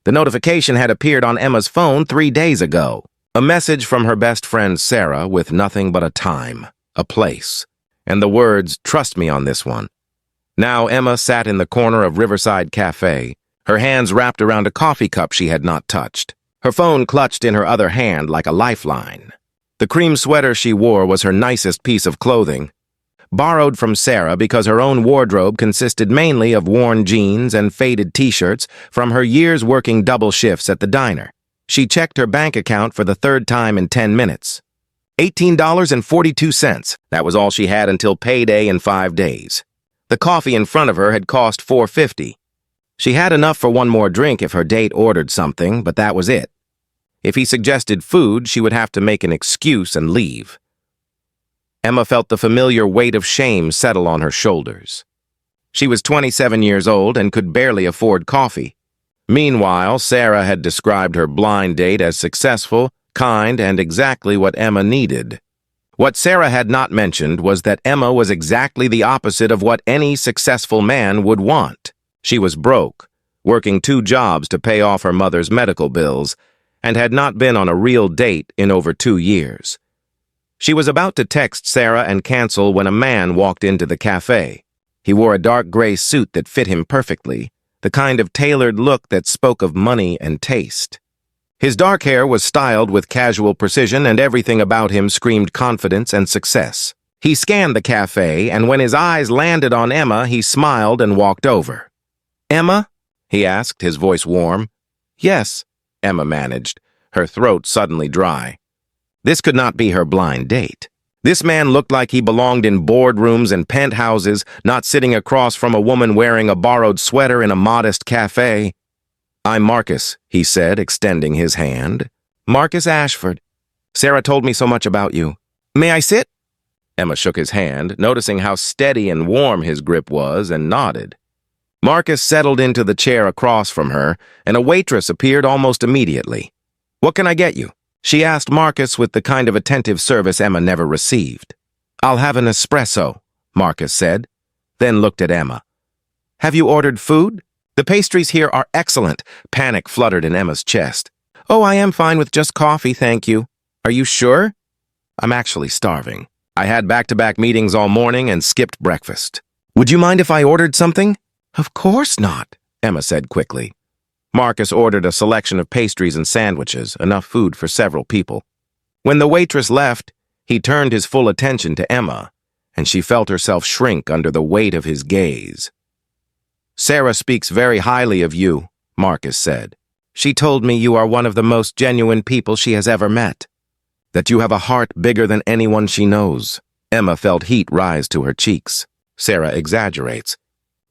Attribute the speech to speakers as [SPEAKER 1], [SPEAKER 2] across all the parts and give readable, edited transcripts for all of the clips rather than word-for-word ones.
[SPEAKER 1] The notification had appeared on Emma's phone 3 days ago. A message from her best friend Sarah with nothing but a time, a place, and the words, "Trust me on this one." Now Emma sat in the corner of Riverside Café, her hands wrapped around a coffee cup she had not touched, her phone clutched in her other hand like a lifeline. The cream sweater she wore was her nicest piece of clothing, borrowed from Sarah because her own wardrobe consisted mainly of worn jeans and faded t-shirts from her years working double shifts at the diner. She checked her bank account for the third time in 10 minutes. $18.42. That was all she had until payday in 5 days. The coffee in front of her had cost $4.50. She had enough for one more drink if her date ordered something, but that was it. If he suggested food, she would have to make an excuse and leave. Emma felt the familiar weight of shame settle on her shoulders. She was 27 years old and could barely afford coffee. Meanwhile, Sarah had described her blind date as successful, kind, and exactly what Emma needed. What Sarah had not mentioned was that Emma was exactly the opposite of what any successful man would want. She was broke, working 2 jobs to pay off her mother's medical bills, and had not been on a real date in over 2 years. She was about to text Sarah and cancel when a man walked into the cafe. He wore a dark gray suit that fit him perfectly, the kind of tailored look that spoke of money and taste. His dark hair was styled with casual precision, and everything about him screamed confidence and success. He scanned the cafe, and when his eyes landed on Emma, he smiled and walked over. "Emma?" he asked, his voice warm. "Yes," Emma managed, her throat suddenly dry. This could not be her blind date. This man looked like he belonged in boardrooms and penthouses, not sitting across from a woman wearing a borrowed sweater in a modest cafe. "I'm Marcus," he said, extending his hand. "Marcus Ashford. Sarah told me so much about you. May I sit?" Emma shook his hand, noticing how steady and warm his grip was, and nodded. Marcus settled into the chair across from her, and a waitress appeared almost immediately. "What can I get you?" she asked Marcus with the kind of attentive service Emma never received. "I'll have an espresso," Marcus said, then looked at Emma. "Have you ordered food? The pastries here are excellent." Panic fluttered in Emma's chest. "Oh, I am fine with just coffee, thank you." "Are you sure?" "I'm actually starving. I had back-to-back meetings all morning and skipped breakfast. Would you mind if I ordered something?" "Of course not," Emma said quickly. Marcus ordered a selection of pastries and sandwiches, enough food for several people. When the waitress left, he turned his full attention to Emma, and she felt herself shrink under the weight of his gaze. "Sarah speaks very highly of you," Marcus said. "She told me you are one of the most genuine people she has ever met, that you have a heart bigger than anyone she knows." Emma felt heat rise to her cheeks. Sarah exaggerates.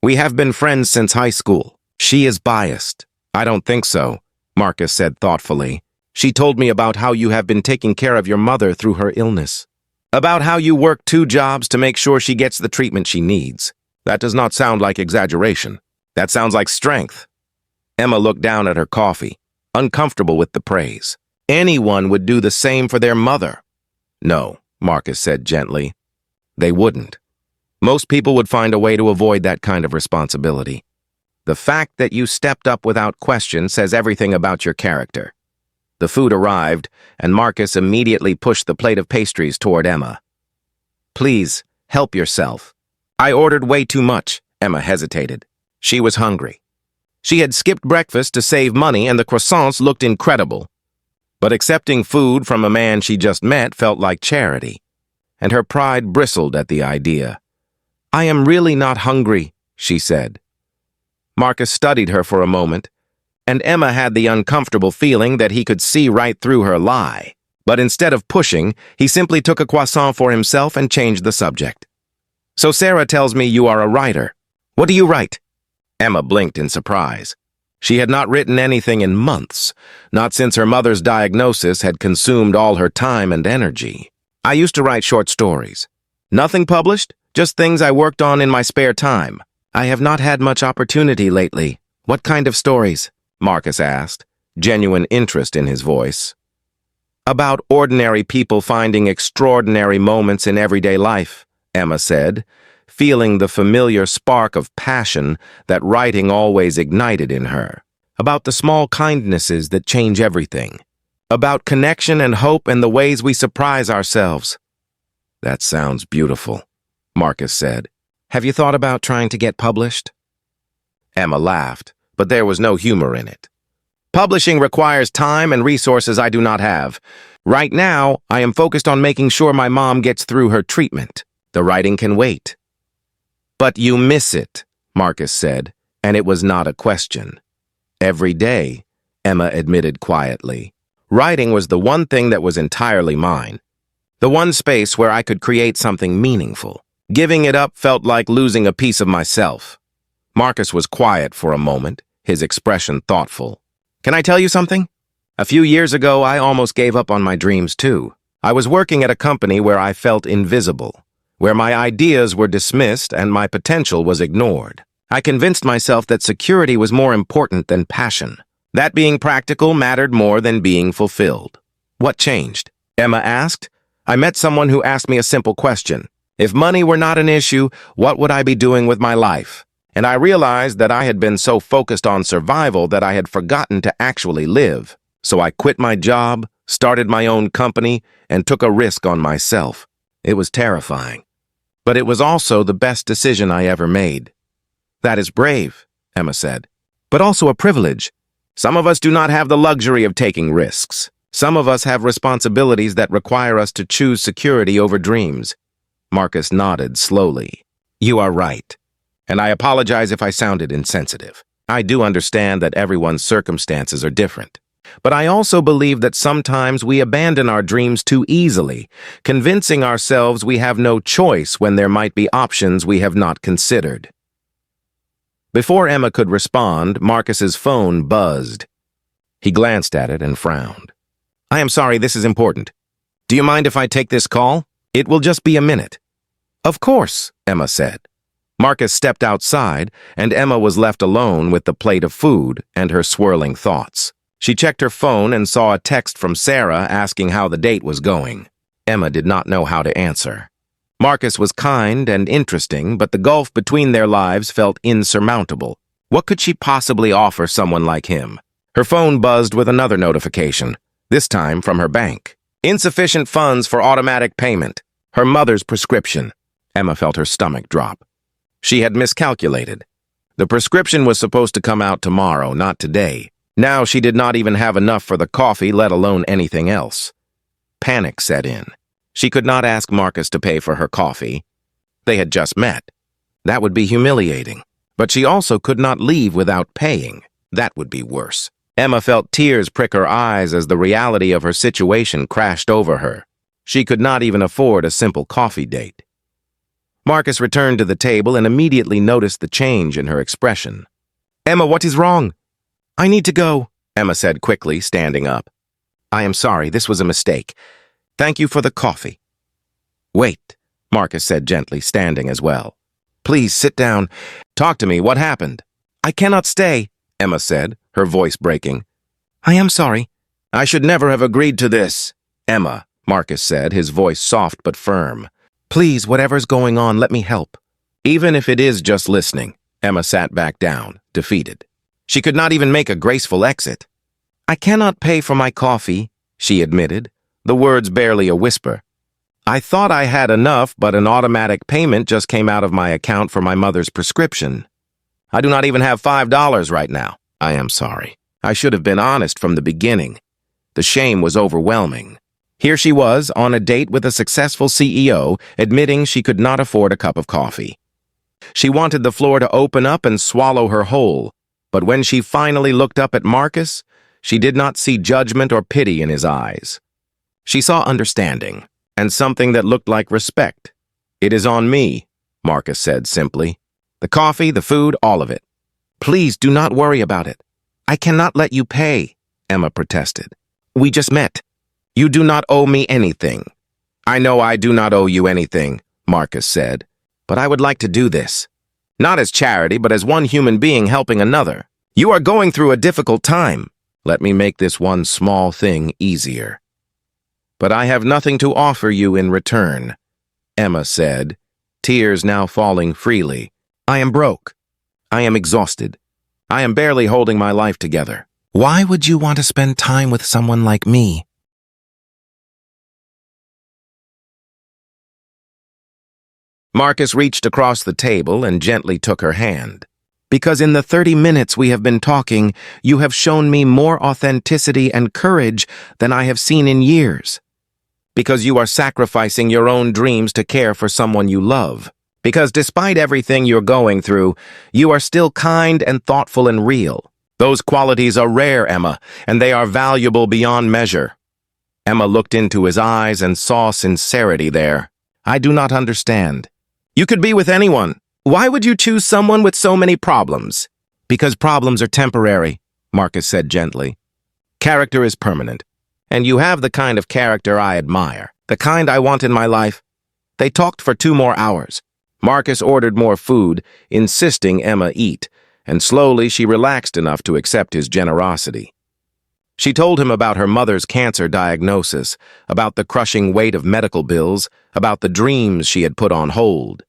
[SPEAKER 1] "We have been friends since high school. She is biased." "I don't think so," Marcus said thoughtfully. "She told me about how you have been taking care of your mother through her illness. About how you work 2 jobs to make sure she gets the treatment she needs. That does not sound like exaggeration. That sounds like strength." Emma looked down at her coffee, uncomfortable with the praise. "Anyone would do the same for their mother." "No," Marcus said gently. "They wouldn't. Most people would find a way to avoid that kind of responsibility. The fact that you stepped up without question says everything about your character." The food arrived, and Marcus immediately pushed the plate of pastries toward Emma. "Please, help yourself." "I ordered way too much," Emma hesitated. She was hungry. She had skipped breakfast to save money, and the croissants looked incredible. But accepting food from a man she just met felt like charity, and her pride bristled at the idea. "I am really not hungry," she said. Marcus studied her for a moment, and Emma had the uncomfortable feeling that he could see right through her lie. But instead of pushing, he simply took a croissant for himself and changed the subject. "So Sarah tells me you are a writer. What do you write?" Emma blinked in surprise. She had not written anything in months, not since her mother's diagnosis had consumed all her time and energy. "I used to write short stories. Nothing published, just things I worked on in my spare time. I have not had much opportunity lately." "What kind of stories?" Marcus asked, genuine interest in his voice. "About ordinary people finding extraordinary moments in everyday life," Emma said, feeling the familiar spark of passion that writing always ignited in her. about the small kindnesses that change everything, about connection and hope and the ways we surprise ourselves. That sounds beautiful, Marcus said. Have you thought about trying to get published? Emma laughed, but there was no humor in it. Publishing requires time and resources I do not have. Right now, I am focused on making sure my mom gets through her treatment. The writing can wait. But you miss it, Marcus said, and it was not a question. Every day, Emma admitted quietly. Writing was the one thing that was entirely mine. The one space where I could create something meaningful. Giving it up felt like losing a piece of myself. Marcus was quiet for a moment, his expression thoughtful. Can I tell you something? A few years ago, I almost gave up on my dreams too. I was working at a company where I felt invisible, where my ideas were dismissed and my potential was ignored. I convinced myself that security was more important than passion. That being practical mattered more than being fulfilled. What changed? Emma asked. I met someone who asked me a simple question. If money were not an issue, what would I be doing with my life? And I realized that I had been so focused on survival that I had forgotten to actually live. So I quit my job, started my own company, and took a risk on myself. It was terrifying. But it was also the best decision I ever made. That is brave, Emma said, but also a privilege. Some of us do not have the luxury of taking risks. Some of us have responsibilities that require us to choose security over dreams. Marcus nodded slowly. You are right. And I apologize if I sounded insensitive. I do understand that everyone's circumstances are different. But I also believe that sometimes we abandon our dreams too easily, convincing ourselves we have no choice when there might be options we have not considered. Before Emma could respond, Marcus's phone buzzed. He glanced at it and frowned. I am sorry, this is important. Do you mind if I take this call? It will just be a minute. Of course, Emma said. Marcus stepped outside, and Emma was left alone with the plate of food and her swirling thoughts. She checked her phone and saw a text from Sarah asking how the date was going. Emma did not know how to answer. Marcus was kind and interesting, but the gulf between their lives felt insurmountable. What could she possibly offer someone like him? Her phone buzzed with another notification, this time from her bank. Insufficient funds for automatic payment. Her mother's prescription. Emma felt her stomach drop. She had miscalculated. The prescription was supposed to come out tomorrow, not today. Now she did not even have enough for the coffee, let alone anything else. Panic set in. She could not ask Marcus to pay for her coffee. They had just met. That would be humiliating. But she also could not leave without paying. That would be worse. Emma felt tears prick her eyes as the reality of her situation crashed over her. She could not even afford a simple coffee date. Marcus returned to the table and immediately noticed the change in her expression. Emma, what is wrong? I need to go, Emma said quickly, standing up. I am sorry, this was a mistake. Thank you for the coffee. Wait, Marcus said gently, standing as well. Please sit down. Talk to me, what happened? I cannot stay, Emma said, her voice breaking. I am sorry. I should never have agreed to this. Emma, Marcus said, his voice soft but firm. Please, whatever's going on, let me help. Even if it is just listening, Emma sat back down, defeated. She could not even make a graceful exit. I cannot pay for my coffee, she admitted, the words barely a whisper. I thought I had enough, but an automatic payment just came out of my account for my mother's prescription. I do not even have $5 right now. I am sorry. I should have been honest from the beginning. The shame was overwhelming. Here she was, on a date with a successful CEO, admitting she could not afford a cup of coffee. She wanted the floor to open up and swallow her whole, but when she finally looked up at Marcus, she did not see judgment or pity in his eyes. She saw understanding, and something that looked like respect. It is on me, Marcus said simply. The coffee, the food, all of it. Please do not worry about it. I cannot let you pay, Emma protested. We just met. You do not owe me anything. I know I do not owe you anything, Marcus said, but I would like to do this. Not as charity, but as one human being helping another. You are going through a difficult time. Let me make this one small thing easier. But I have nothing to offer you in return, Emma said, tears now falling freely. I am broke. I am exhausted. I am barely holding my life together. Why would you want to spend time with someone like me? Marcus reached across the table and gently took her hand. Because in the 30 minutes we have been talking, you have shown me more authenticity and courage than I have seen in years. Because you are sacrificing your own dreams to care for someone you love. Because despite everything you're going through, you are still kind and thoughtful and real. Those qualities are rare, Emma, and they are valuable beyond measure. Emma looked into his eyes and saw sincerity there. I do not understand. You could be with anyone. Why would you choose someone with so many problems? Because problems are temporary, Marcus said gently. Character is permanent, and you have the kind of character I admire, the kind I want in my life. They talked for 2 more hours. Marcus ordered more food, insisting Emma eat, and slowly she relaxed enough to accept his generosity. She told him about her mother's cancer diagnosis, about the crushing weight of medical bills, about the dreams she had put on hold.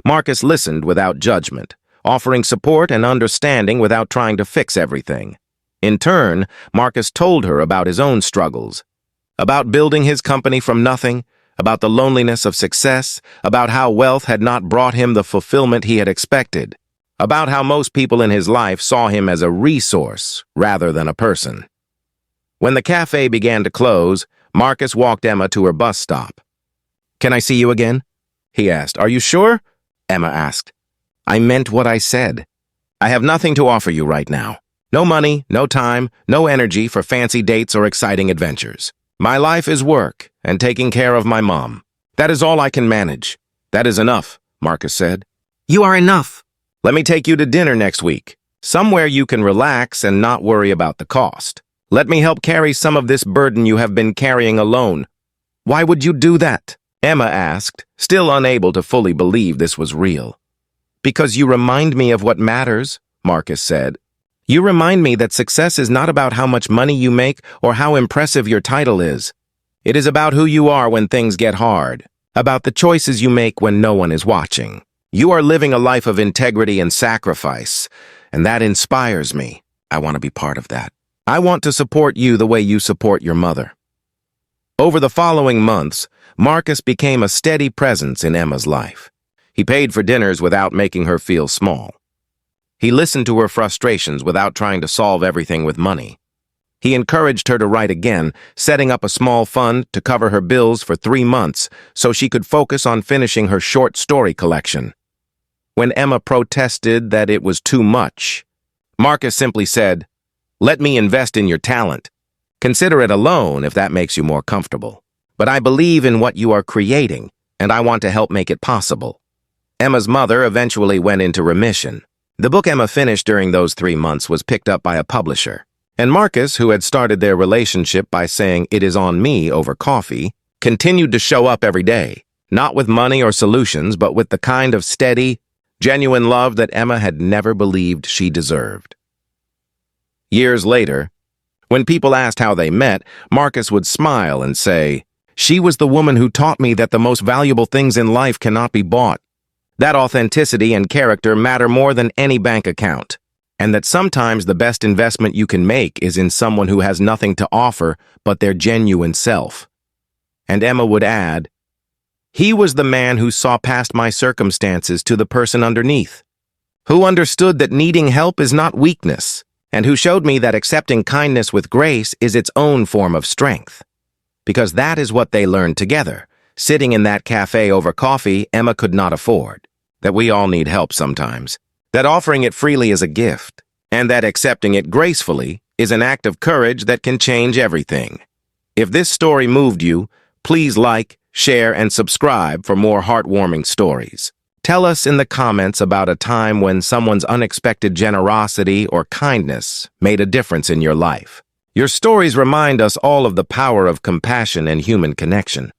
[SPEAKER 1] Marcus listened without judgment, offering support and understanding without trying to fix everything. In turn, Marcus told her about his own struggles, about building his company from nothing, about the loneliness of success, about how wealth had not brought him the fulfillment he had expected, about how most people in his life saw him as a resource rather than a person. When the cafe began to close, Marcus walked Emma to her bus stop. Can I see you again? He asked. Are you sure? Emma asked. I meant what I said. I have nothing to offer you right now. No money, no time, no energy for fancy dates or exciting adventures. My life is work and taking care of my mom. That is all I can manage. That is enough, Marcus said. You are enough. Let me take you to dinner next week, somewhere you can relax and not worry about the cost. Let me help carry some of this burden you have been carrying alone. Why would you do that? Emma asked, still unable to fully believe this was real. Because you remind me of what matters, Marcus said. You remind me that success is not about how much money you make or how impressive your title is. It is about who you are when things get hard, about the choices you make when no one is watching. You are living a life of integrity and sacrifice, and that inspires me. I want to be part of that. I want to support you the way you support your mother. Over the following months, Marcus became a steady presence in Emma's life. He paid for dinners without making her feel small. He listened to her frustrations without trying to solve everything with money. He encouraged her to write again, setting up a small fund to cover her bills for 3 months so she could focus on finishing her short story collection. When Emma protested that it was too much, Marcus simply said, Let me invest in your talent. Consider it a loan if that makes you more comfortable. But I believe in what you are creating, and I want to help make it possible. Emma's mother eventually went into remission. The book Emma finished during those 3 months was picked up by a publisher. And Marcus, who had started their relationship by saying it is on me over coffee, continued to show up every day, not with money or solutions, but with the kind of steady, genuine love that Emma had never believed she deserved. Years later, when people asked how they met, Marcus would smile and say, She was the woman who taught me that the most valuable things in life cannot be bought. That authenticity and character matter more than any bank account, and that sometimes the best investment you can make is in someone who has nothing to offer but their genuine self. And Emma would add, He was the man who saw past my circumstances to the person underneath, who understood that needing help is not weakness, and who showed me that accepting kindness with grace is its own form of strength. Because that is what they learned together, sitting in that cafe over coffee Emma could not afford, that we all need help sometimes, that offering it freely is a gift, and that accepting it gracefully is an act of courage that can change everything. If this story moved you, please like, share, and subscribe for more heartwarming stories. Tell us in the comments about a time when someone's unexpected generosity or kindness made a difference in your life. Your stories remind us all of the power of compassion and human connection.